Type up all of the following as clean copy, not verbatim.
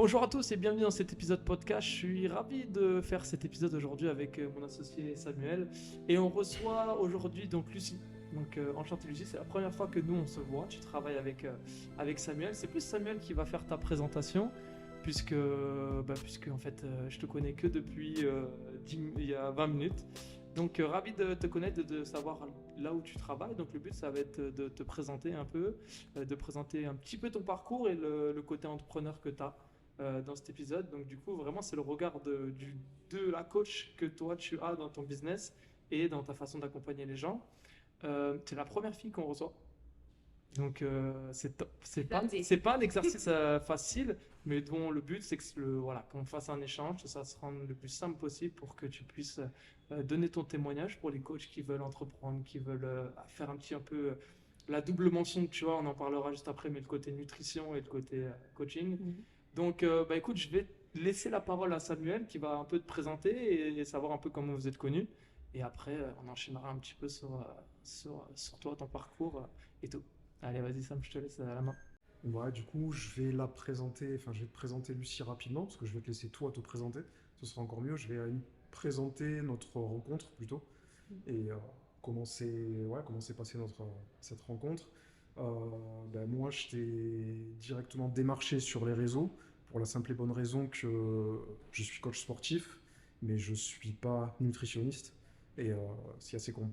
Bonjour à tous et bienvenue dans cet épisode podcast. Je suis ravi de faire cet épisode aujourd'hui avec mon associé Samuel et on reçoit aujourd'hui donc Lucie. Donc enchanté Lucie, c'est la première fois que nous on se voit. Tu travailles avec Samuel. C'est plus Samuel qui va faire ta présentation puisque en fait je te connais que depuis il y a 20 minutes. Donc ravi de te connaître, de savoir là où tu travailles. Donc le but ça va être de te présenter un peu, de présenter un petit peu ton parcours et le côté entrepreneur que tu as dans cet épisode. Donc du coup, vraiment, c'est le regard de la coach que toi, tu as dans ton business et dans ta façon d'accompagner les gens. C'est la première fille qu'on reçoit. Donc c'est top. C'est pas un exercice facile, mais dont le but, c'est que voilà, qu'on fasse un échange, que ça se rende le plus simple possible pour que tu puisses donner ton témoignage pour les coachs qui veulent entreprendre, qui veulent faire un peu la double mention, tu vois, on en parlera juste après, mais le côté nutrition et le côté coaching. Donc, bah, écoute, je vais laisser la parole à Samuel qui va un peu te présenter et savoir un peu comment vous êtes connus. Et après, on enchaînera un petit peu sur toi, ton parcours et tout. Allez, vas-y Sam, je te laisse la main. Ouais, du coup, je vais te présenter Lucie rapidement, parce que je vais te laisser toi te présenter. Ce sera encore mieux. Je vais présenter notre rencontre plutôt et comment s'est passée cette rencontre. Moi, je t'ai directement démarché sur les réseaux pour la simple et bonne raison que je suis coach sportif, mais je suis pas nutritionniste. Et c'est assez con.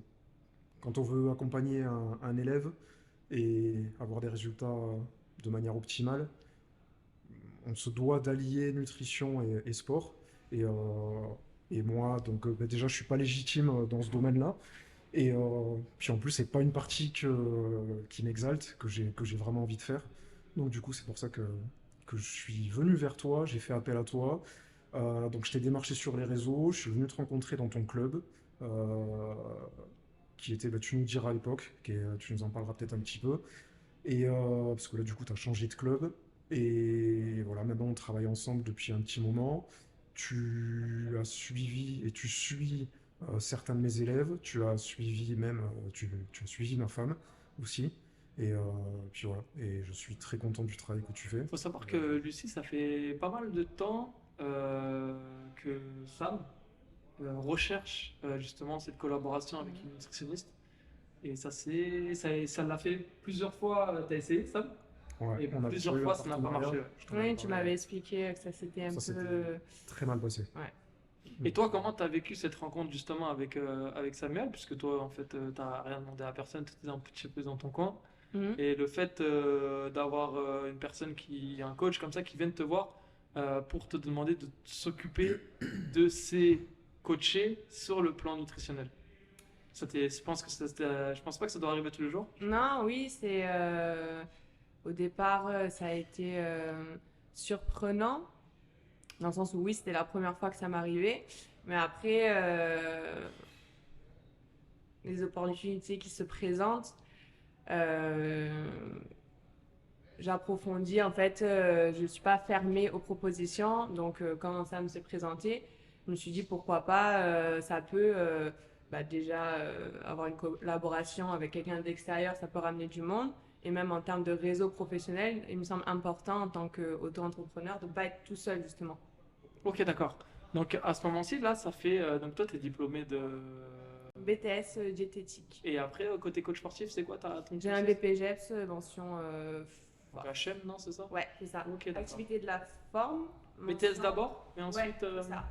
Quand on veut accompagner un élève et avoir des résultats de manière optimale, on se doit d'allier nutrition et sport. Et, euh, et moi, déjà, je suis pas légitime dans ce domaine-là. Et puis en plus, c'est pas une partie qui m'exalte, que j'ai vraiment envie de faire. Donc du coup, c'est pour ça que je suis venu vers toi, j'ai fait appel à toi. Donc je t'ai démarché sur les réseaux, je suis venu te rencontrer dans ton club, euh, qui était, tu nous diras à l'époque, tu nous en parleras peut-être un petit peu. Et parce que là, du coup, tu as changé de club. Et voilà, maintenant, on travaille ensemble depuis un petit moment. Tu as suivi et tu suis certains de mes élèves. Tu as suivi même, tu as suivi ma femme aussi. Et puis voilà, et je suis très content du travail que tu fais. Faut savoir que Lucie, ça fait pas mal de temps que Sam recherche justement cette collaboration avec une nutritionniste. Et ça l'a fait plusieurs fois. T'as essayé, Sam? Ouais, Et on a déjà plusieurs eu un fois, ça n'a pas partenariat. marché. Ouais. Je t'en avais Oui, tu parlé. m'avais expliqué que ça s'était un Ça, peu. c'était très mal passé. Ouais. Et toi, comment tu as vécu cette rencontre justement avec Samuel? Puisque toi, en fait, tu n'as rien demandé à personne, tu étais un petit peu dans ton coin. Mhm. Et le fait d'avoir une personne un coach comme ça, qui vient te voir pour te demander de s'occuper de ses coachés sur le plan nutritionnel. Je pense pas que ça doit arriver tous les jours. Non, oui, c'est. Au départ, ça a été surprenant, dans le sens où oui, c'était la première fois que ça m'arrivait. Mais après, les opportunités qui se présentent, euh, j'approfondis. En fait, je ne suis pas fermée aux propositions. Donc, quand ça me s'est présenté, je me suis dit pourquoi pas, ça peut déjà avoir une collaboration avec quelqu'un d'extérieur, ça peut ramener du monde. Et même en termes de réseau professionnel, il me semble important en tant qu'auto-entrepreneur de ne pas être tout seul, justement. Ok, d'accord. Donc à ce moment-ci, là, ça fait. Donc toi, tu es diplômé de. BTS diététique. Et après, côté coach sportif, c'est quoi ton J'ai un cursus? BPGEPS, mention. Donc HM, non, c'est ça? Ouais, c'est ça. Ok, d'accord. Activité de la forme. BTS mention- d'abord, et Ouais, ensuite. c'est ça.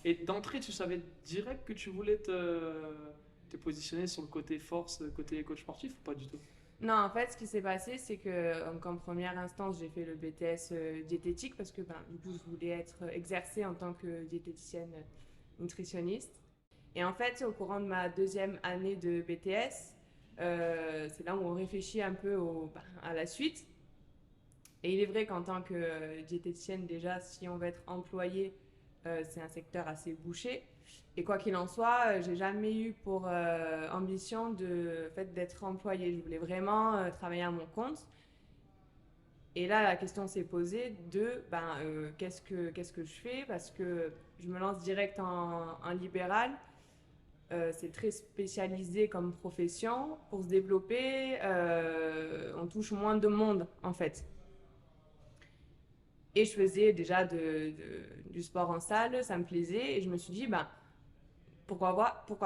Et d'entrée, tu savais direct que tu voulais te positionner sur le côté force, côté coach sportif ou pas du tout? Non, en fait, ce qui s'est passé, c'est que en première instance, j'ai fait le BTS diététique parce que du coup, je voulais être exercée en tant que diététicienne nutritionniste. Et en fait, au courant de ma deuxième année de BTS, c'est là où on réfléchit un peu à la suite. Et il est vrai qu'en tant que diététicienne, déjà, si on veut être employé, c'est un secteur assez bouché. Et quoi qu'il en soit, j'ai jamais eu pour ambition d'être employée. Je voulais vraiment travailler à mon compte. Et là, la question s'est posée de qu'est-ce que je fais? Parce que je me lance direct en libéral. C'est très spécialisé comme profession. Pour se développer, on touche moins de monde en fait. Et je faisais déjà du sport en salle, ça me plaisait. Et je me suis dit, ben, pourquoi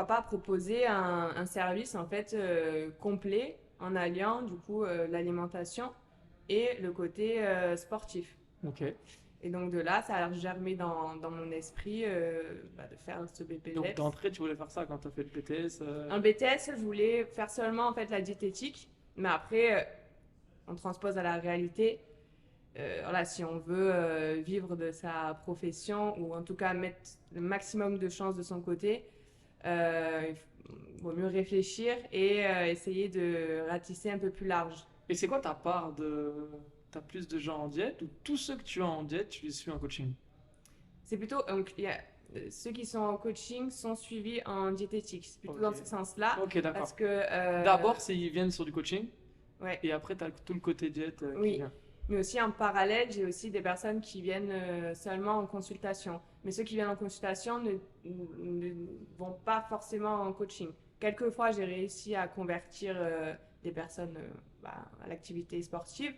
pas proposer un service en fait complet en alliant du coup l'alimentation et le côté sportif. Ok. Et donc de là, ça a germé dans mon esprit de faire ce Donc BPGEPS. d'entrée, tu voulais faire ça quand tu as fait le BTS En BTS, je voulais faire seulement en fait la diététique, mais après, on transpose à la réalité. Voilà, si on veut vivre de sa profession ou en tout cas mettre le maximum de chances de son côté, il vaut mieux réfléchir et essayer de ratisser un peu plus large. Et c'est quoi ta part de... T'as plus de gens en diète ou tous ceux que tu as en diète, tu les suis en coaching? C'est plutôt, donc, ceux qui sont en coaching sont suivis en diététique. C'est plutôt Ok. dans ce sens-là. Ok, d'accord. Parce que. D'abord, c'est ils viennent sur du coaching Ouais. et après, tu as tout le côté diète qui Oui. vient. Mais aussi en parallèle, j'ai aussi des personnes qui viennent seulement en consultation. Mais ceux qui viennent en consultation ne vont pas forcément en coaching. Quelquefois, j'ai réussi à convertir des personnes à l'activité sportive.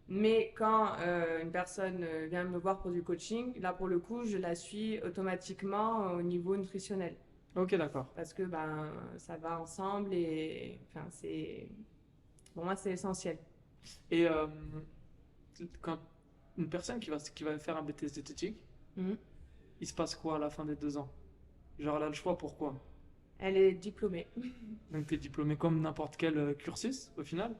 Mais quand une personne vient me voir pour du coaching, là pour le coup, je la suis automatiquement au niveau nutritionnel. Ok, d'accord. Parce que ça va ensemble et enfin, pour moi, c'est essentiel. Et quand une personne qui va faire un BTS diététique, Mhm. il se passe quoi à la fin des 2 ans? Genre, elle a le choix, pourquoi? Elle est diplômée. Donc, tu es diplômé comme n'importe quel cursus au final.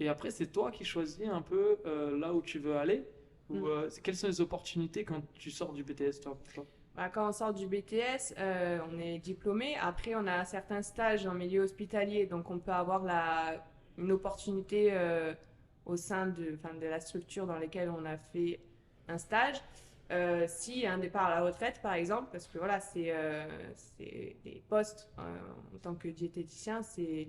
Et après, c'est toi qui choisis un peu là où tu veux aller. Ou, Mm. quelles sont les opportunités quand tu sors du BTS, toi, pour toi? Quand on sort du BTS, on est diplômé. Après, on a certains stages en milieu hospitalier, donc on peut avoir une opportunité au sein de la structure dans laquelle on a fait un stage. Si un départ à la retraite, par exemple, parce que voilà, c'est des postes en tant que diététicien, c'est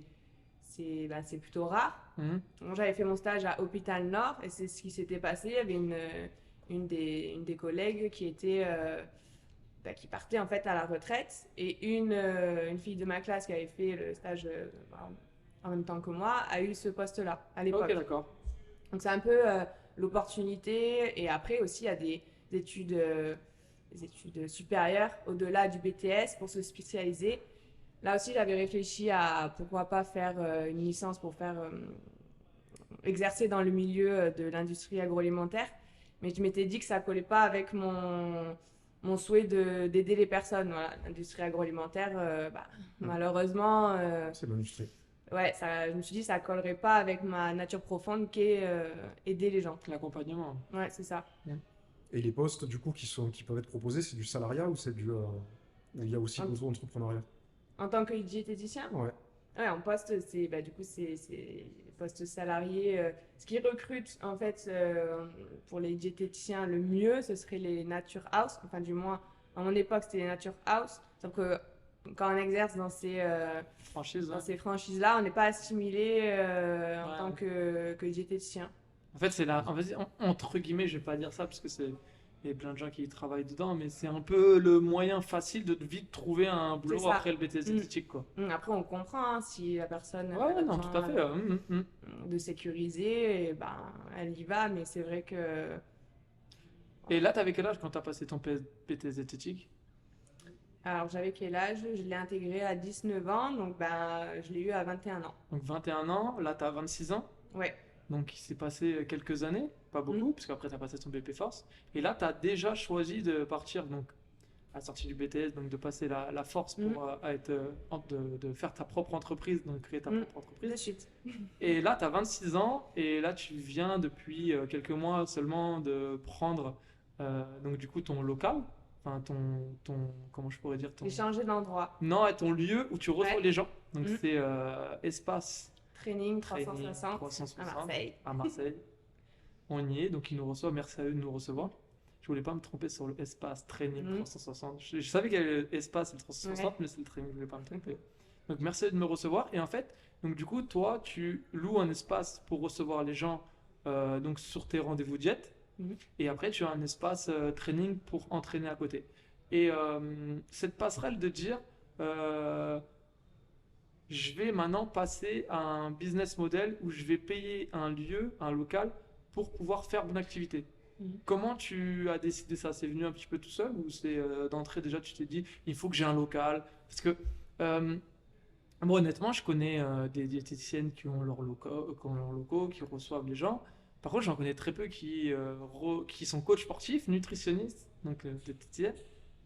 plutôt rare. Mhm. Bon, j'avais fait mon stage à Hôpital Nord et c'est ce qui s'était passé. Il y avait une des collègues qui partait en fait à la retraite et une fille de ma classe qui avait fait le stage en même temps que moi a eu ce poste-là à l'époque. Ok, d'accord. Donc c'est un peu l'opportunité et après aussi il y a des études supérieures au-delà du BTS pour se spécialiser. Là aussi j'avais réfléchi à pourquoi pas faire une licence pour faire exercer dans le milieu de l'industrie agroalimentaire, mais je m'étais dit que ça collait pas avec mon souhait d'aider les personnes. Voilà, l'industrie agroalimentaire, malheureusement, C'est l'industrie. ouais, je me suis dit que ça collerait pas avec ma nature profonde qui est aider les gens. L'accompagnement. Ouais, c'est ça. Et les postes, du coup, qui peuvent être proposés, c'est du salariat ou c'est du. Où il y a aussi l'auto-entrepreneuriat? En tant que diététicien, Ouais. ouais, en poste, c'est poste salarié. Ce qui recrute, en fait, pour les diététiciens, le mieux, ce serait les Nature House. Enfin, du moins, à mon époque, c'était les Nature House. Sauf que quand on exerce dans Franchise, dans hein. ces franchises-là, on n'est pas assimilé en Ouais. tant que diététicien. En fait, c'est là, entre guillemets, je vais pas dire ça parce que il y a plein de gens qui travaillent dedans, mais c'est un peu le moyen facile de vite trouver un boulot C'est ça. après le BTS diététique, quoi. Après, on comprend hein, si la personne Ouais, a non, tout à besoin fait. de sécuriser, et elle y va, mais c'est vrai que Et là, t'avais quel âge quand t'as passé ton BTS diététique? alors j'avais quel âge? Je l'ai intégré à 19 ans, donc je l'ai eu à 21 ans. Donc 21 ans, là t'as 26 ans. Ouais. Donc il s'est passé quelques années, pas beaucoup, parce qu'après t'as passé ton BP Force. Et là t'as déjà choisi de partir, donc à la sortie du BTS, donc de passer la force pour de faire ta propre entreprise, donc créer ta propre entreprise. De suite. Et là, tu as 26 ans et là, tu viens depuis quelques mois seulement de prendre donc du coup ton local, enfin comment je pourrais dire J'ai changé d'endroit. Non, et ton lieu où tu reçois Ouais. les gens. Donc c'est Espace Training Training 360 360 à Marseille. à Marseille. On y est, donc ils nous reçoivent. Merci à eux de nous recevoir. Je voulais pas me tromper sur le Espace Training 360. Je savais qu'il y avait l'espace et le 360, mais c'est le training, je voulais pas me tromper. Donc merci à eux de me recevoir. Et en fait, donc du coup, toi, tu loues un espace pour recevoir les gens donc sur tes rendez-vous diète. Et après, tu as un espace training pour entraîner à côté. Et cette passerelle de dire, je vais maintenant passer à un business model où je vais payer un lieu, un local, pour pouvoir faire mon activité. Comment tu as décidé ça? C'est venu un petit peu tout seul ou c'est d'entrée déjà tu t'es dit il faut que j'ai un local? Parce que euh, moi honnêtement je connais des diététiciennes qui ont leurs locaux, qui reçoivent les gens. Par contre j'en connais très peu qui sont coachs sportifs, nutritionnistes, donc diététiciennes,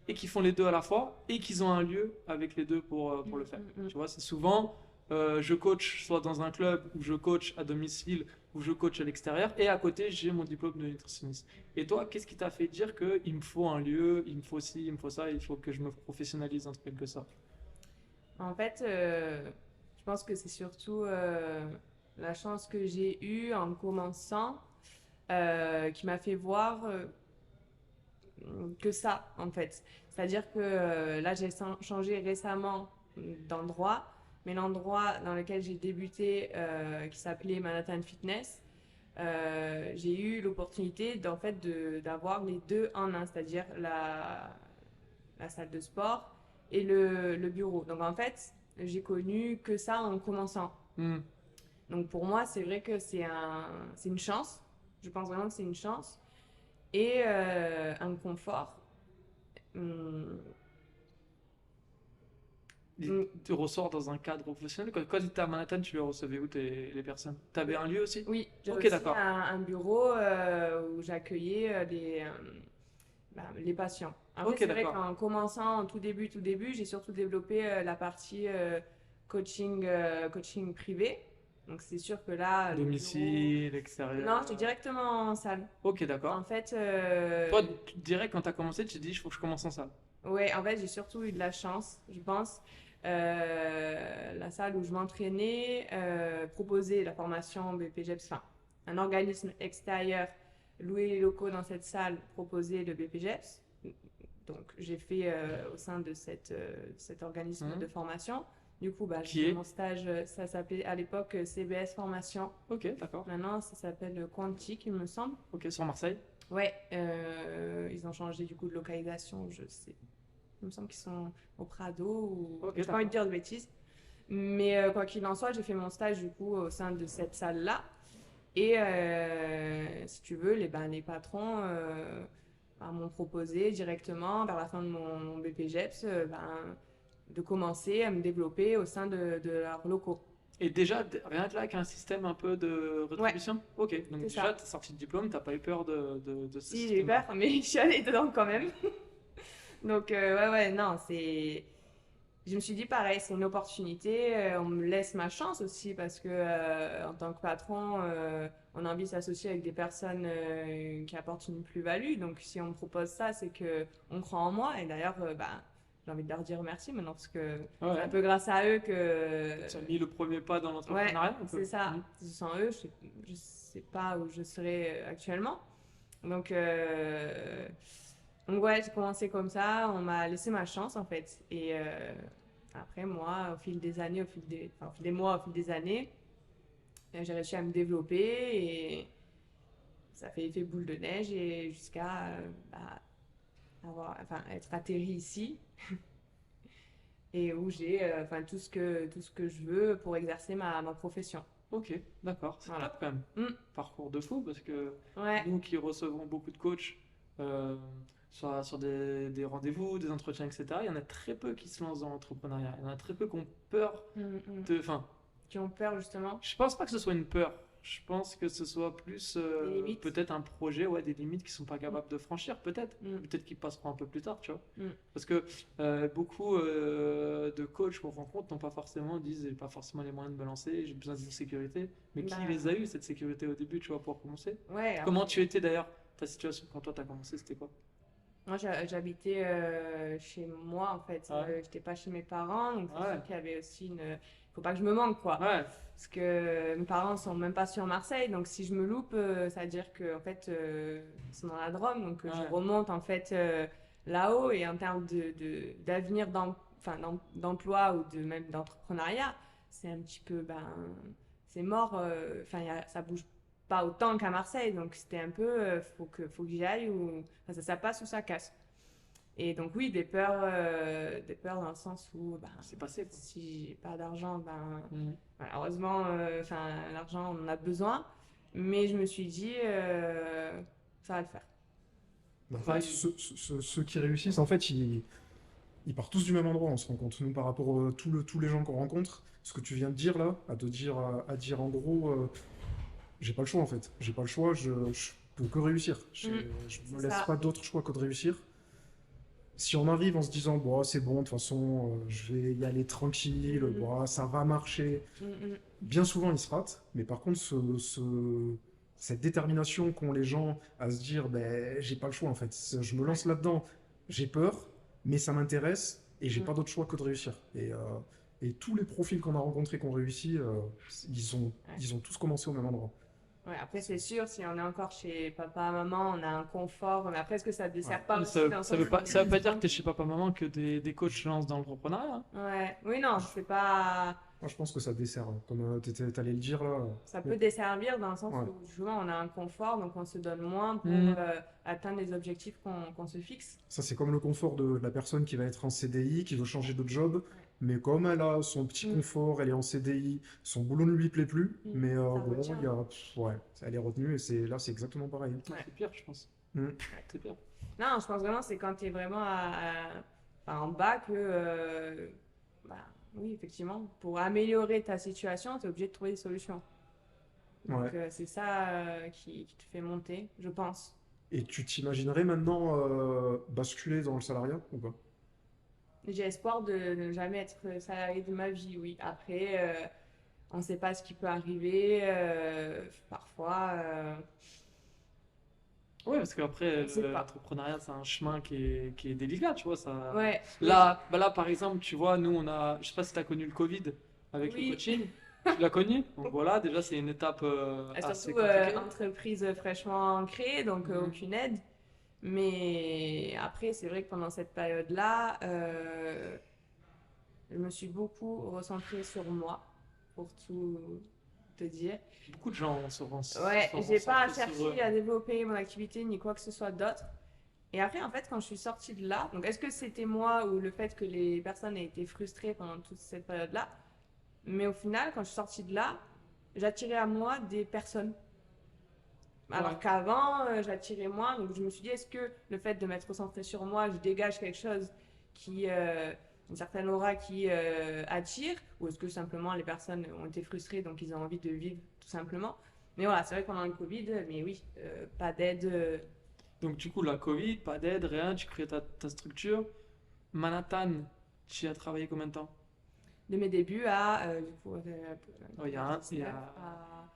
et qui font les deux à la fois et qui ont un lieu avec les deux pour le faire. Tu vois, c'est souvent je coach soit dans un club ou je coach à domicile ou je coach à l'extérieur et à côté j'ai mon diplôme de nutritionniste. Et toi, qu'est-ce qui t'a fait dire que il me faut un lieu, il me faut ci, il me faut ça, il faut que je me professionnalise en quelque sorte? En fait, je pense que c'est surtout la chance que j'ai eue en commençant qui m'a fait voir que ça, en fait. C'est-à-dire que là, j'ai changé récemment d'endroit, mais l'endroit dans lequel j'ai débuté, qui s'appelait Manhattan Fitness, j'ai eu l'opportunité d'en fait d'avoir les deux en un, c'est-à-dire la salle de sport et le bureau. Donc en fait, j'ai connu que ça en commençant. Hmm. Donc pour moi, c'est vrai que c'est une chance. Je pense vraiment que c'est une chance et un confort. Hum, hum, Tu ressors dans un cadre professionnel. Quand tu étais à Manhattan, tu les recevais où les personnes? Tu avais un lieu aussi? oui, j'ai Ok, aussi d'accord. un bureau où j'accueillais les patients. Après, Ok, c'est vrai d'accord. qu'en commençant, en tout début, j'ai surtout développé la partie coaching privé. Donc, c'est sûr que là, le bureau. Domicile, Non, j'étais extérieur. directement en salle. Ok, d'accord. En fait, Toi, tu te dirais quand tu as commencé, tu te dis, il faut que je commence en salle. ouais, en fait, j'ai surtout eu de la chance, je pense. La salle où je m'entraînais proposait la formation BPGEPS, enfin, un organisme extérieur louait les locaux dans cette salle proposait le BPGEPS. Donc, j'ai fait au sein de cet organisme de Mhm. formation. Du coup, bah, j'ai Qui fait est? mon stage, ça s'appelait à l'époque CBS Formation. Ok, d'accord. Maintenant, ça s'appelle Quantique, il me semble. Ok, sur Marseille. Ouais, ils ont changé du coup de localisation, je sais. Il me semble qu'ils sont au Prado ou. Ok, J'ai pas envie de d'accord. dire de bêtises. Mais quoi qu'il en soit, j'ai fait mon stage du coup au sein de cette salle-là. Et si tu veux, les patrons m'ont proposé directement vers la fin de mon BPGEPS de commencer à me développer au sein de leurs locaux. Et déjà, rien que là, avec un système un peu de Ouais, rétribution? Ok, donc c'est déjà, ça. tu es sorti de diplôme, t'as pas eu peur de ce Si, j'ai eu système-là. peur, mais je suis allée dedans quand même. Donc, ouais, non, c'est. Je me suis dit pareil, c'est une opportunité, on me laisse ma chance aussi parce que en tant que patron, on a envie de s'associer avec des personnes qui apportent une plus-value. Donc si on me propose ça, c'est que on croit en moi. Et d'ailleurs, j'ai envie de leur dire merci maintenant parce que c'est un Ouais. peu grâce à eux que Tu as mis le premier pas dans ouais, l'entrepreneuriat un peu. c'est ça. Mhm. Sans eux, je sais pas où je serais actuellement. Donc donc ouais, j'ai commencé comme ça, on m'a laissé ma chance en fait. Et après, moi, au fil des années, au fil des mois, au fil des années, j'ai réussi à me développer et ça fait effet boule de neige et jusqu'à être atterri ici et où j'ai tout ce que je veux pour exercer ma profession. Ok, d'accord, c'est top Voilà. quand même. Mm. Parcours de fou parce que Ouais. nous qui recevons beaucoup de coachs, euh, soit sur des rendez-vous, des entretiens, etc., il y en a très peu qui se lancent dans l'entrepreneuriat. Il y en a très peu qui ont peur Mm, mm. de. Enfin, Qui ont peur justement je pense pas que ce soit une peur. Je pense que ce soit plus des limites. peut-être un projet, ouais, des limites qu'ils sont pas Mm, capables de franchir, peut-être. mm, Peut-être qu'ils passeront un peu plus tard, tu vois. mm. Parce que beaucoup de coachs qu'on rencontre n'ont pas forcément, disent, j'ai pas forcément les moyens de me lancer, j'ai besoin d'une sécurité. Mais qui les a Bah, eu, cette sécurité au début, tu vois, pour commencer? ouais, Comment après. tu étais d'ailleurs? Ta situation quand toi t'as commencé, c'était quoi? Moi, j'habitais chez moi, en fait. Ouais, J'étais pas chez mes parents, donc c'est ouais, sûr qu'il y avait aussi une. Faut pas que je me manque, quoi. ouais, Parce que mes parents sont même pas sur Marseille, donc si je me loupe, ça veut dire que, en fait, ils sont dans la Drôme, donc je ouais. remonte, en fait, là-haut. Et en termes d'avenir d'emploi ou même d'entrepreneuriat, c'est un petit peu, c'est mort. Enfin, ça bouge pas autant qu'à Marseille, donc c'était un peu, faut que j'y aille ou enfin, ça passe ou ça casse. Et donc oui, des peurs dans le sens où C'est passé quoi. si j'ai pas d'argent, Mhm. malheureusement, enfin l'argent on en a besoin. Mais je me suis dit, ça va le faire. En fait, ceux qui réussissent, en fait, ils partent tous du même endroit, on se rend compte. Nous, par rapport à tous les gens qu'on rencontre, ce que tu viens de dire là, à dire en gros, j'ai pas le choix en fait. J'ai pas le choix, je peux que réussir. Je me C'est laisse ça. pas d'autre choix que de réussir. Si on arrive en se disant, bon, c'est bon, de toute façon, je vais y aller tranquille, bon, ça va marcher, Mm, mm. bien souvent ils se ratent, mais par contre, cette détermination qu'ont les gens à se dire, ben, j'ai pas le choix en fait, je me lance là-dedans, j'ai peur, mais ça m'intéresse et j'ai Mm. pas d'autre choix que de réussir. Et tous les profils qu'on a rencontrés qui ont réussi, Ouais. ils ont tous commencé au même endroit. Ouais, après, c'est sûr, si on est encore chez papa, maman, on a un confort. Mais après, est-ce que ça ne dessert Ouais. pas Mais aussi dans le ça sens veut où pas, on ça veut est pas dire que plus t'es chez papa-maman que des coachs se lancent dans l'entrepreneuriat, hein. Ouais, oui, non, c'est pas. Moi, je pense que ça dessert, hein. Comme t'allais le dire là. Ça Mais- peut desservir dans le sens ouais. où justement on a un confort, donc on se donne moins pour Hmm. atteindre les objectifs qu'on se fixe. Ça, c'est comme le confort de la personne qui va être en CDI, qui veut changer de job, Ouais. mais comme elle a son petit Mm. confort, elle est en CDI, son boulot ne lui plaît plus, Mm. mais Ça bon, retient. ouais, elle est retenue et là, c'est exactement pareil. Ouais, c'est pire, je pense. Mm. C'est pire. Non, je pense vraiment que c'est quand tu es vraiment enfin, en bas que, bah, oui, effectivement, pour améliorer ta situation, tu es obligé de trouver des solutions. Ouais. Donc c'est ça qui te fait monter, je pense. Et tu t'imaginerais maintenant basculer dans le salariat ou pas? J'ai espoir de ne jamais être salarié de ma vie, oui. Après, on ne sait pas ce qui peut arriver. Parfois, Ouais, parce qu'après, on ne sait pas. l'entrepreneuriat, c'est un chemin qui est délicat, tu vois. Ça... Ouais, Là, par exemple, tu vois, nous, je sais pas si tu as connu le Covid avec le oui. coaching. Tu l'as connu? Donc voilà, déjà, c'est une étape Et assez surtout, compliquée. entreprise fraîchement créée, donc Mhm. aucune aide. Mais après, c'est vrai que pendant cette période-là, je me suis beaucoup recentrée sur moi, pour tout te dire. Beaucoup de gens Ouais, sont j'ai pas recentrés sur eux. cherché à développer mon activité ni quoi que ce soit d'autre. Et après, en fait, quand je suis sortie de là, donc est-ce que c'était moi ou le fait que les personnes aient été frustrées pendant toute cette période-là? Mais au final, quand je suis sortie de là, j'attirais à moi des personnes. Alors Ouais. qu'avant, j'attirais moins. Donc je me suis dit, est-ce que le fait de m'être recentrée sur moi, je dégage quelque chose qui, une certaine aura qui attire, ou est-ce que simplement les personnes ont été frustrées, donc ils ont envie de vivre tout simplement. Mais voilà, c'est vrai que pendant le Covid, mais oui, pas d'aide. Donc, du coup, la Covid, pas d'aide, rien, tu crées ta structure. Manhattan, tu y as travaillé combien de temps? De mes débuts à, du coup, Ouais, il y a là,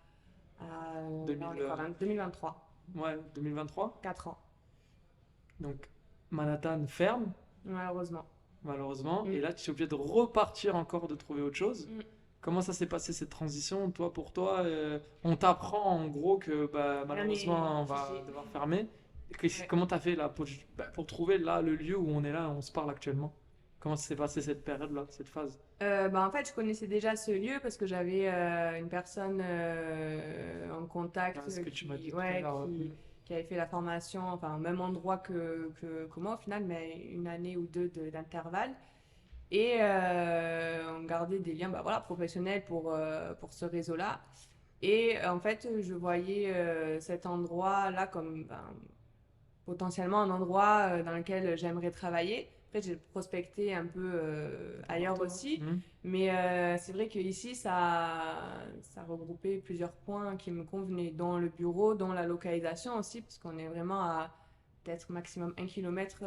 on est 2000, quoi, 2023, ouais, 2023. 4 ans, Donc, Manhattan ferme, malheureusement. malheureusement. Mm. Et là, tu es obligé de repartir encore, de trouver autre chose. Mm. Comment ça s'est passé cette transition, toi, pour toi? On t'apprend en gros que bah, malheureusement, on va j'ai- devoir fermer. Ouais. Comment t'as fait là pour trouver là le lieu où on est là, on se parle actuellement? Comment ça s'est passé cette période-là, cette phase? Bah, en fait, je connaissais déjà ce lieu parce que j'avais une personne en contact Ah, ce que tu m'as dit tout à ouais, l'heure. qui avait fait la formation, enfin, au même endroit que moi au final, mais une année ou deux d'intervalle. Et on gardait des liens bah, voilà, professionnels pour ce réseau-là. Et en fait, je voyais cet endroit-là comme ben, potentiellement un endroit dans lequel j'aimerais travailler. Après, j'ai prospecté un peu ailleurs Partout, aussi, hein. mais c'est vrai qu'ici, ça regroupait plusieurs points qui me convenaient, dont le bureau, dont la localisation aussi, parce qu'on est vraiment à peut-être maximum 1 kilomètre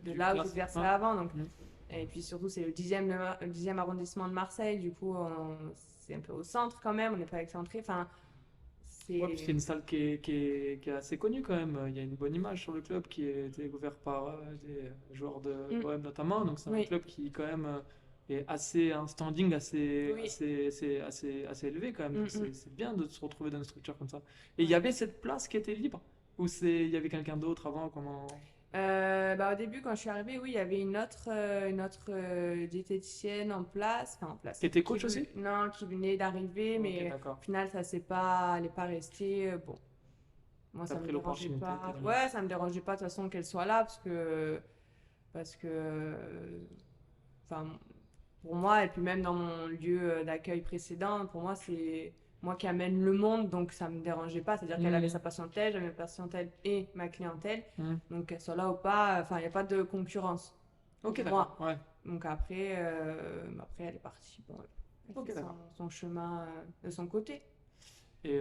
de Du là où classe- j'exerçais hein. avant. Donc, Mhm. et puis surtout, c'est le 10e arrondissement de Marseille, du coup, c'est un peu au centre quand même, on n'est pas excentré. Enfin, Ouais, puis c'est c'est. une salle qui est assez connue quand même. Il y a une bonne image sur le club qui a été ouvert par des joueurs de Mm. l'OM notamment. Donc c'est un Oui. club qui quand même est assez un standing assez, Oui. assez élevé quand même. Mm, Donc c'est bien de se retrouver dans une structure comme ça. Et il y avait cette place qui était libre ou il y avait quelqu'un d'autre avant? Comment? Bah, au début, quand je suis arrivée, oui, il y avait une autre diététicienne en place, enfin en place, Qui était coach aussi? non, qui venait d'arriver, Ok, mais d'accord. au final, elle n'est pas restée. Bon, moi, T'as ça me pris dérangeait l'opportunité. pas. t'es venu. Ouais, ça me dérangeait pas de toute façon qu'elle soit là, parce que, enfin, pour moi, et puis même dans mon lieu d'accueil précédent, pour moi, c'est moi qui amène le monde, donc ça me dérangeait pas. C'est-à-dire qu'elle avait Mhm. sa patientèle, j'avais ma patientèle et ma clientèle. Mhm. Donc qu'elle soit là ou pas, enfin, il n'y a pas de concurrence. Ok, Pour d'accord. moi. Ouais. Donc après elle est partie. Bon, elle Ok, fait d'accord. son chemin de son côté. Et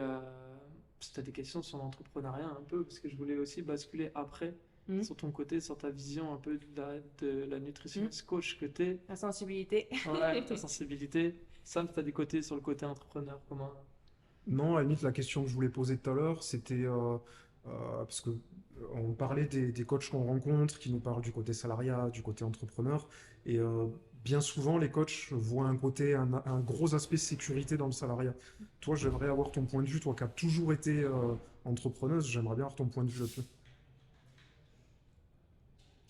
si tu as des questions sur l'entrepreneuriat un peu, parce que je voulais aussi basculer après Hmm. sur ton côté, sur ta vision un peu de la Hmm. nutritionniste coach que t'es, La sensibilité. ouais, ta sensibilité. Sam, tu as des côtés sur le côté entrepreneur, comment? Non, à la limite, la question que je voulais poser tout à l'heure, c'était parce que on parlait des coachs qu'on rencontre, qui nous parlent du côté salariat, du côté entrepreneur, et bien souvent, les coachs voient un gros aspect sécurité dans le salariat. Toi, j'aimerais avoir ton point de vue, toi qui as toujours été entrepreneuse, j'aimerais bien avoir ton point de vue là-dessus.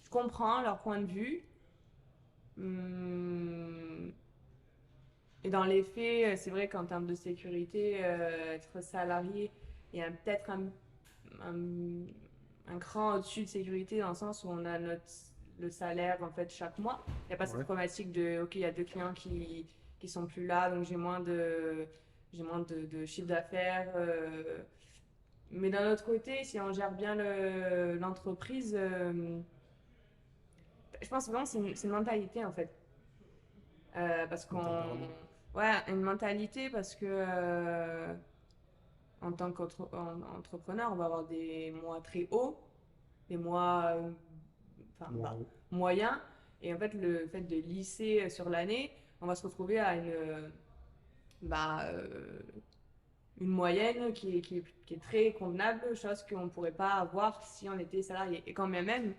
Je comprends leur point de vue. Hum, Et dans les faits, c'est vrai qu'en termes de sécurité, être salarié, il y a peut-être un, un cran au-dessus de sécurité dans le sens où on a le salaire en fait chaque mois. Il n'y a pas cette Ouais. problématique de OK, il y a deux clients qui sont plus là, donc j'ai moins de chiffre d'affaires. Mais d'un autre côté, si on gère bien l'entreprise, je pense vraiment que c'est une mentalité en fait. Parce Un qu'on. tempérament. Ouais, une mentalité parce que en tant qu'entrepreneur, on va avoir des mois très hauts, des mois enfin, Moi, moyens. Et en fait, le fait de lisser sur l'année, on va se retrouver à bah, une moyenne qui est très convenable, chose qu'on ne pourrait pas avoir si on était salarié. Et quand bien même,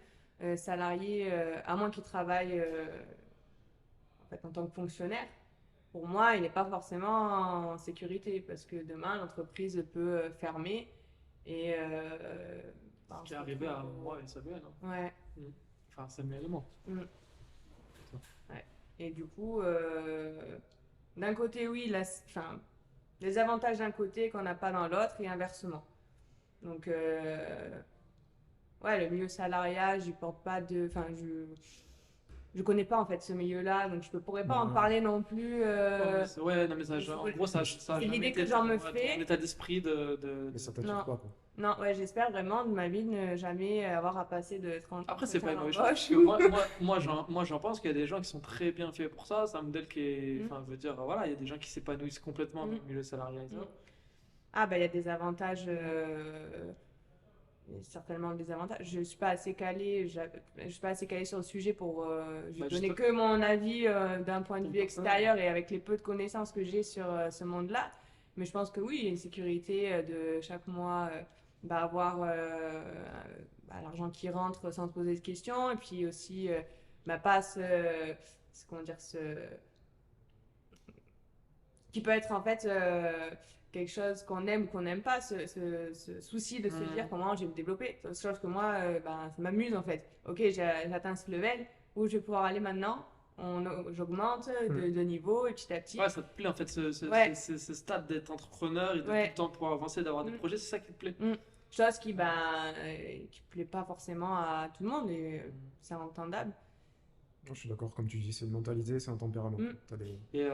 salarié, à moins qu'il travaille en fait, en tant que fonctionnaire, pour moi, il n'est pas forcément en sécurité parce que demain, l'entreprise peut fermer et bah, Ce on qui est se arrivé à retrouve moi et Samuel, hein. Ouais. Mm. Enfin, Samuel et moi. Mm. Ouais. Et du coup, d'un côté, oui, enfin, les avantages d'un côté qu'on n'a pas dans l'autre et inversement. Donc, ouais, le milieu salariat, j'y porte pas de. Enfin, je connais pas en fait ce milieu-là, donc je ne pourrais pas en moi, parler non plus. Ouais, ouais, non, mais ça, en gros, mais je- ça a C'est jamais l'idée été que j'en me ton fais. état d'esprit mais ça t'attire Non, pas, quoi. non, ouais, j'espère vraiment de ma vie ne jamais avoir à passer de 30 Après, c'est pas entretiens une mauvaise chose, parce d'embauche. que moi, j'en pense qu'il y a des gens qui sont très bien faits pour ça. C'est un modèle qui est. Mm, Enfin, je veux dire, voilà, il y a des gens qui s'épanouissent complètement dans mm, le milieu salarial et mm. ça. Ah, bah, il y a des avantages, il y a certainement des avantages. Je suis pas assez calée, je suis pas assez calée sur le sujet pour Bah, donner juste que mon avis d'un point de ton vue personnel. extérieur et avec les peu de connaissances que j'ai sur ce monde-là. Mais je pense que oui, il y a une sécurité de chaque mois bah, avoir bah, l'argent qui rentre sans se poser de questions et puis aussi bah, pas comment dire, qui peut être en fait quelque chose qu'on aime ou qu'on n'aime pas, ce souci de se dire Mm. comment je vais me développer. C'est chose que moi, ben, ça m'amuse en fait. Ok, j'ai atteint ce level, où je vais pouvoir aller maintenant, j'augmente Hmm. de niveau et petit à Ouais, petit. ça te plaît en fait, Ouais, ce stade d'être entrepreneur et de tout le ouais. temps pouvoir avancer, d'avoir des Mm, projets, c'est ça qui te plaît. mm. Chose qui plaît pas forcément à tout le monde et c'est entendable. Je suis d'accord, comme tu dis, c'est une mentalité, c'est un tempérament. Mm, T'as des... Et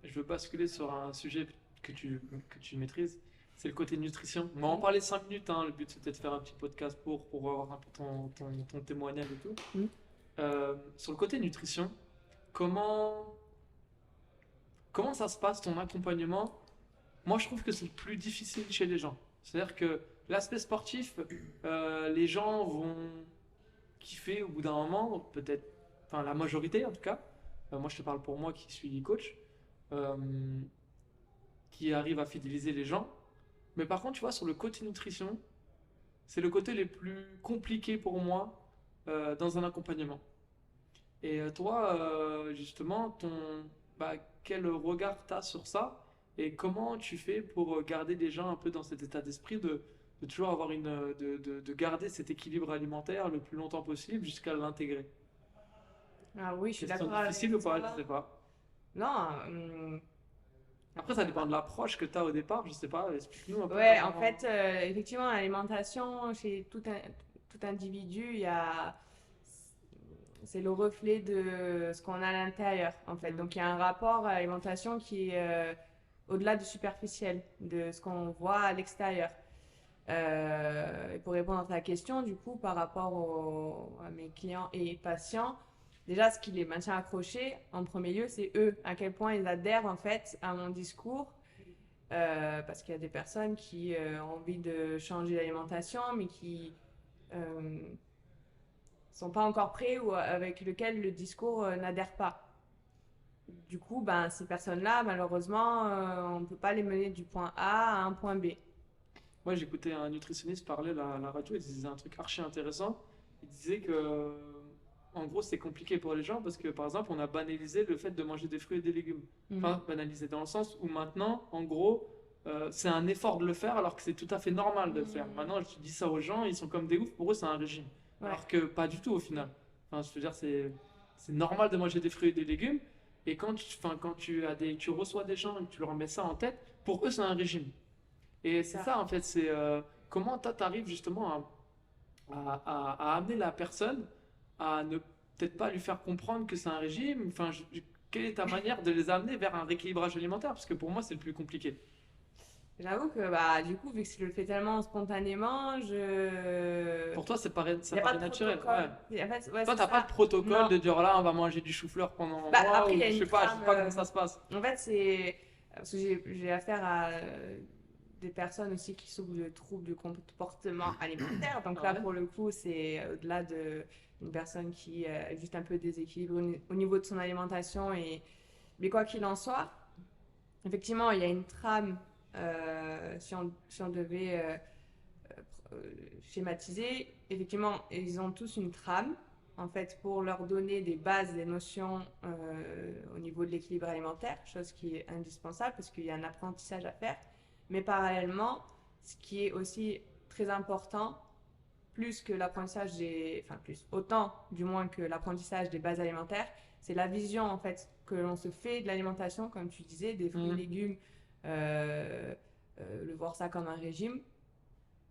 je veux basculer sur un sujet que tu maîtrises, c'est le côté nutrition. On va en parler 5 minutes, hein. Le but c'était de faire un petit podcast pour avoir un peu ton témoignage et tout. mm. Sur le côté nutrition, comment, comment ça se passe ton accompagnement? Moi je trouve que c'est le plus difficile chez les gens. C'est-à-dire que l'aspect sportif, les gens vont kiffer au bout d'un moment, peut-être, enfin la majorité en tout cas. Moi je te parle pour moi qui suis coach. euh, qui arrive à fidéliser les gens. Mais par contre, tu vois, sur le côté nutrition, c'est le côté le plus compliqué pour moi dans un accompagnement. Et toi, justement, bah, quel regard tu as sur ça et comment tu fais pour garder les gens un peu dans cet état d'esprit de toujours avoir de garder cet équilibre alimentaire le plus longtemps possible jusqu'à l'intégrer. Ah oui, je suis Question d'accord avec difficile ou pas? Je toi. sais pas. Non, Après, ça dépend de l'approche que tu as au départ, je sais pas. Explique-nous un peu ouais, en comment. fait, effectivement, l'alimentation, chez tout individu, c'est le reflet de ce qu'on a à l'intérieur, en fait. Mm. Donc, il y a un rapport à l'alimentation qui est au-delà du superficiel, de ce qu'on voit à l'extérieur. Et pour répondre à ta question, du coup, par rapport à mes clients et patients, déjà, ce qui les maintient accrochés, en premier lieu, c'est eux, à quel point ils adhèrent en fait à mon discours. Parce qu'il y a des personnes qui ont envie de changer d'alimentation, mais qui sont pas encore prêts ou avec lesquels le discours n'adhère pas. Du coup, ben, ces personnes-là, malheureusement, on ne peut pas les mener du point A à un point B. Moi, j'écoutais un nutritionniste parler à la radio, il disait un truc archi intéressant. Il disait que, en gros, c'est compliqué pour les gens parce que, par exemple, on a banalisé le fait de manger des fruits et des légumes. Enfin, banalisé dans le sens où maintenant, en gros, c'est un effort de le faire alors que c'est tout à fait normal de le faire. Maintenant, je dis ça aux gens, ils sont comme des oufs, pour eux, c'est un régime. Ouais. Alors que pas du tout au final. Enfin, je veux dire, c'est normal de manger des fruits et des légumes. Et quand tu reçois des gens et que tu leur mets ça en tête, pour eux, c'est un régime. Et c'est ça, en fait, c'est comment toi, t'arrives justement à amener la personne à ne peut-être pas lui faire comprendre que c'est un régime. Enfin, quelle est ta manière de les amener vers un rééquilibrage alimentaire? Parce que pour moi, c'est le plus compliqué. J'avoue que bah, du coup, vu que je le fais tellement spontanément, Pour toi, ça y a pas paraît de naturel. protocole. Ouais. En fait, ouais, Toi, c'est t'as pas ça. de protocole Non. de dire là, on va manger du chou-fleur pendant un Bah, mois après, ou il y a je une sais pas, je sais trame. pas comment ça se passe. En fait, c'est parce que j'ai affaire à des personnes aussi qui souffrent de troubles du comportement alimentaire. Donc là, Ouais. pour le coup, c'est au-delà d'une personne qui est juste un peu déséquilibrée au niveau de son alimentation. Mais quoi qu'il en soit, effectivement, il y a une trame, si on devait schématiser. Effectivement, ils ont tous une trame, en fait, pour leur donner des bases, des notions au niveau de l'équilibre alimentaire, chose qui est indispensable parce qu'il y a un apprentissage à faire. Mais parallèlement, ce qui est aussi très important, plus que l'apprentissage enfin plus, autant du moins que l'apprentissage des bases alimentaires, c'est la vision en fait que l'on se fait de l'alimentation, comme tu disais, des fruits et légumes, le voir ça comme un régime.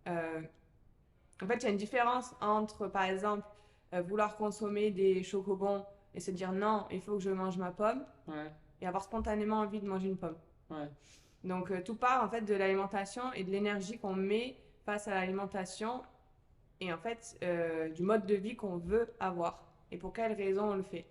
En fait, il y a une différence entre, par exemple, vouloir consommer des chocobons et se dire non, il faut que je mange ma pomme, Ouais. et avoir spontanément envie de manger une pomme. Ouais. Donc, tout part en fait de l'alimentation et de l'énergie qu'on met face à l'alimentation et en fait du mode de vie qu'on veut avoir et pour quelles raisons on le fait.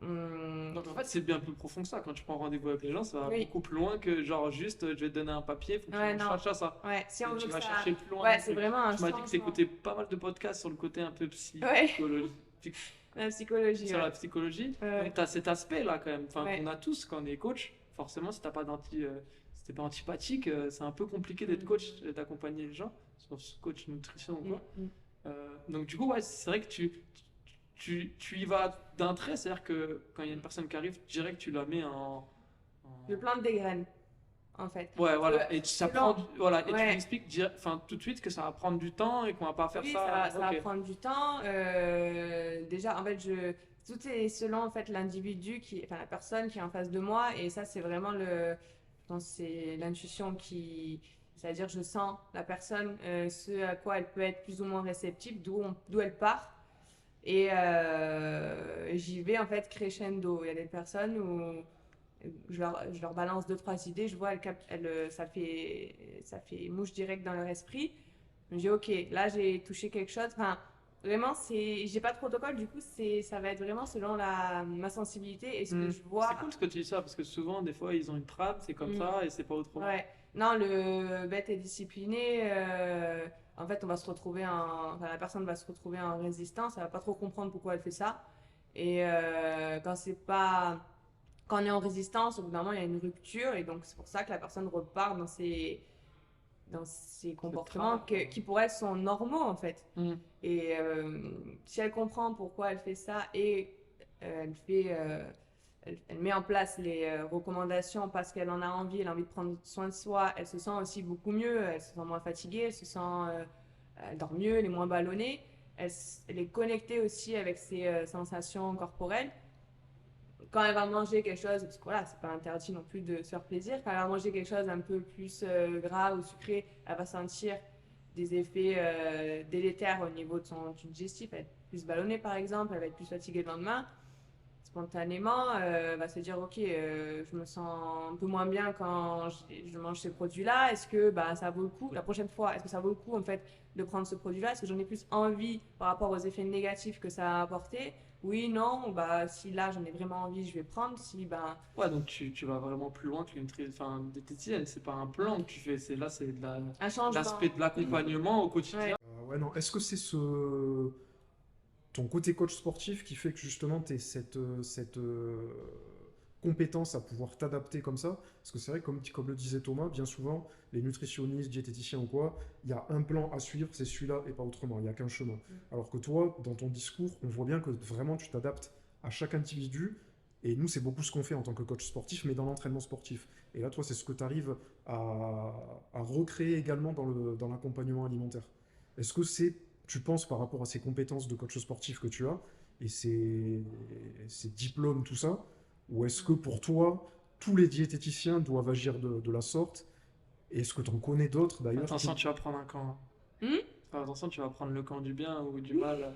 Donc en fait, c'est bien plus profond que ça. Quand tu prends rendez-vous avec les gens, ça va Oui. beaucoup plus loin que genre juste je vais te donner un papier, faut que Ouais, tu non. cherches ça. Ouais, si on veut Tu que vas ça... chercher plus loin. Ouais, dans le c'est truc. vraiment un Tu m'as dit que tu changement. écoutais pas mal de podcasts sur le côté un peu Ouais. psychologique. La psychologie. Sur Ouais. la psychologie. Ouais. Donc tu as cet aspect-là quand même. Enfin, Ouais. qu'on a tous quand on est coach. Forcément, si si t'es pas antipathique, c'est un peu compliqué d'être Mm. coach, d'accompagner les gens, sauf coach nutrition ou quoi. Mm. Donc du coup, ouais, c'est vrai que tu y vas d'un trait, c'est-à-dire que quand il y a une personne qui arrive, direct tu la mets Je plante des graines, en fait. Ouais, voilà. Et ça selon- prend voilà, et tu Ouais. lui expliques enfin, tout de suite que ça va prendre du temps et qu'on va pas faire Oui, ça. ça va Ok. prendre du temps. Déjà, en fait, tout est selon en fait l'individu enfin la personne qui est en face de moi, et ça c'est vraiment je pense que c'est l'intuition c'est-à-dire je sens la personne, ce à quoi elle peut être plus ou moins réceptive, d'où elle part, et j'y vais en fait crescendo. Il y a des personnes où je leur balance deux trois idées, je vois ça fait mouche direct dans leur esprit. Je me dis ok, là j'ai touché quelque chose. Enfin, vraiment, j'ai pas de protocole, du coup, ça va être vraiment selon ma sensibilité et ce que je vois. C'est cool ce que tu dis ça parce que souvent, des fois, ils ont une trame, c'est comme Mm. ça et c'est pas autrement. Ouais. Non, le bête et discipliné, en fait, la personne va se retrouver en résistance, elle va pas trop comprendre pourquoi elle fait ça. Et quand on est en résistance, au bout d'un moment, il y a une rupture, et donc c'est pour ça que la personne repart dans ces comportements trame. qui pour elle sont normaux en fait. Mm. Et si elle comprend pourquoi elle fait ça et elle met en place les recommandations parce qu'elle en a envie, elle a envie de prendre soin de soi, elle se sent aussi beaucoup mieux, elle se sent moins fatiguée, elle dort mieux, elle est moins ballonnée, elle est connectée aussi avec ses sensations corporelles. Quand elle va manger quelque chose, parce que voilà, c'est pas interdit non plus de se faire plaisir, quand elle va manger quelque chose un peu plus gras ou sucré, elle va sentir des effets délétères au niveau de son tube digestif, elle va être plus ballonnée par exemple, elle va être plus fatiguée le lendemain. C'est spontanément, va se dire, ok, je me sens un peu moins bien quand je mange ce produit-là. Est-ce que bah, ça vaut le coup, la prochaine fois, est-ce que ça vaut le coup en fait de prendre ce produit-là? Est-ce que j'en ai plus envie par rapport aux effets négatifs que ça a apporté? Oui, non, bah si là j'en ai vraiment envie, je vais prendre. Si bah Ouais, donc tu vas vraiment plus loin que enfin, diététicienne, c'est pas un plan que tu fais, c'est un changement. l'aspect de l'accompagnement au quotidien. Ouais. Ouais, non. Est-ce que c'est ton côté coach sportif qui fait que justement tu cette compétence à pouvoir t'adapter comme ça? Parce que c'est vrai, comme le disait Thomas, bien souvent, les nutritionnistes, diététiciens ou quoi, il y a un plan à suivre, c'est celui-là et pas autrement, il n'y a qu'un chemin. Alors que toi, dans ton discours, on voit bien que vraiment tu t'adaptes à chaque individu. Et nous, c'est beaucoup ce qu'on fait en tant que coach sportif, mais dans l'entraînement sportif. Et là, toi, c'est ce que tu arrives à recréer également dans l'accompagnement alimentaire. Est-ce que tu penses, par rapport à ces compétences de coach sportif que tu as, et ces diplômes, tout ça, ou est-ce que pour toi, tous les diététiciens doivent agir de la sorte? Et est-ce que tu en connais d'autres d'ailleurs Attention, tu vas prendre un camp. Enfin, attention, tu vas prendre le camp du bien ou du mal.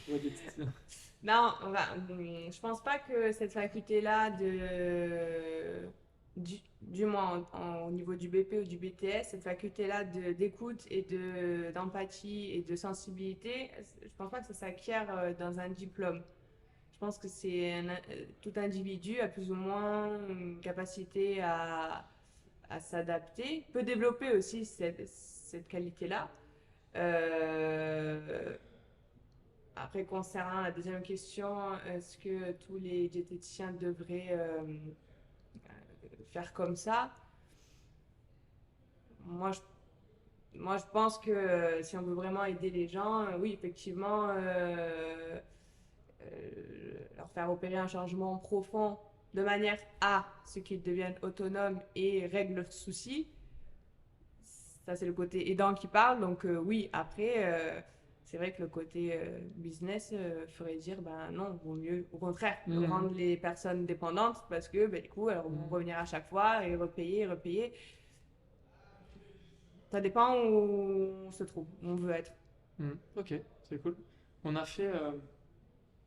Ouais, diététicien. Non, je pense pas que cette faculté-là du moins au niveau du BP ou du BTS, cette faculté-là d'écoute et d'empathie et de sensibilité, je pense pas que ça s'acquiert dans un diplôme. Je pense que tout individu a plus ou moins une capacité à s'adapter, peut développer aussi cette qualité-là. Après, concernant la deuxième question, est-ce que tous les diététiciens devraient faire comme ça? Moi, je pense que si on veut vraiment aider les gens, oui, effectivement, leur faire opérer un changement profond de manière à ce qu'ils deviennent autonomes et règlent leurs soucis. Ça, c'est le côté aidant qui parle. Donc, oui, après, c'est vrai que le côté business ferait dire, ben non, vaut mieux, au contraire, rendre les personnes dépendantes parce que, ben, du coup, elles vont revenir à chaque fois et repayer. Ça dépend où on se trouve, où on veut être. Ok, c'est cool. On a fait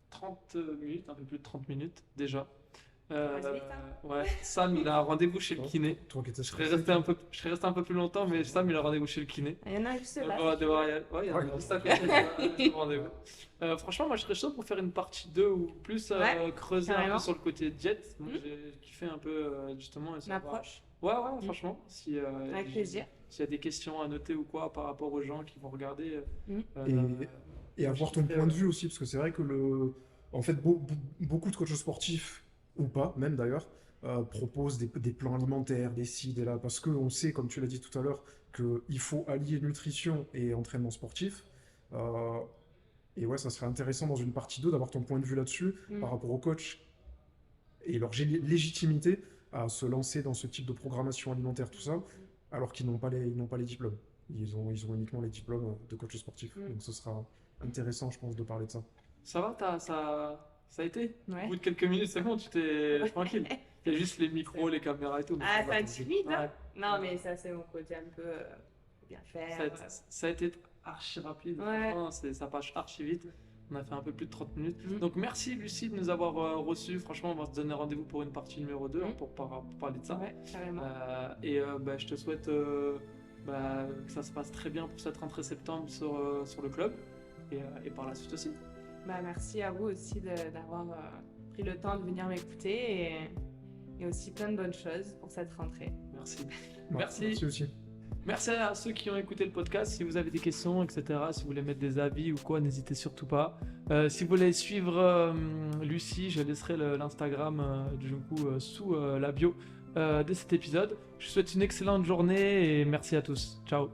30 minutes, un peu plus de 30 minutes déjà. passe vite, hein. Ouais, Sam il a un rendez-vous chez le kiné. Toi qui étais Je serais resté un peu plus longtemps, mais Sam il a rendez-vous chez le kiné. Il y en a juste Donc là. on va devoir y aller. Ouais, il y en a juste à côté, le rendez-vous. Franchement, moi je serais chaud pour faire une partie 2 ou plus creuser un carrément. peu sur le côté diète. Donc j'ai kiffé un peu justement. Une approche. Ouais, franchement. Si, Avec plaisir. s'il y a des questions à noter ou quoi par rapport aux gens qui vont regarder. Et avoir ton point de vue aussi, parce que c'est vrai que en fait, beaucoup de coachs sportifs, ou pas, même d'ailleurs, proposent des plans alimentaires, des ci, des là, parce qu'on sait, comme tu l'as dit tout à l'heure, qu'il faut allier nutrition et entraînement sportif. Et ouais, ça serait intéressant dans une partie 2 d'avoir ton point de vue là-dessus par rapport aux coachs et leur légitimité à se lancer dans ce type de programmation alimentaire, tout ça, alors qu'ils n'ont pas les diplômes. Ils ont uniquement les diplômes de coach sportif. Donc ce sera intéressant, je pense, de parler de ça. Ça va, ça a été? Ouais. Au bout de quelques minutes, c'est bon, tu t'es tranquille. Il y a juste les micros, les caméras et tout. mais Ah, ça va. ça intimide, hein? Ouais. Non, mais ça, c'est mon côté un peu bien faire. Ça a été archi rapide. Ouais. Franchement, ça passe archi vite. On a fait un peu plus de 30 minutes. Donc merci Lucie de nous avoir reçus. Franchement, on va se donner rendez-vous pour une partie numéro 2 pour parler de ça. Ouais, carrément. Je te souhaite que ça se passe très bien pour cette rentrée septembre sur le club et par la suite aussi. Merci à vous aussi d'avoir pris le temps de venir m'écouter et aussi plein de bonnes choses pour cette rentrée. Merci. Merci aussi. Merci à ceux qui ont écouté le podcast. Si vous avez des questions, etc., si vous voulez mettre des avis ou quoi, n'hésitez surtout pas. Si vous voulez suivre Lucie, je laisserai l'Instagram sous la bio de cet épisode. Je vous souhaite une excellente journée et merci à tous. Ciao.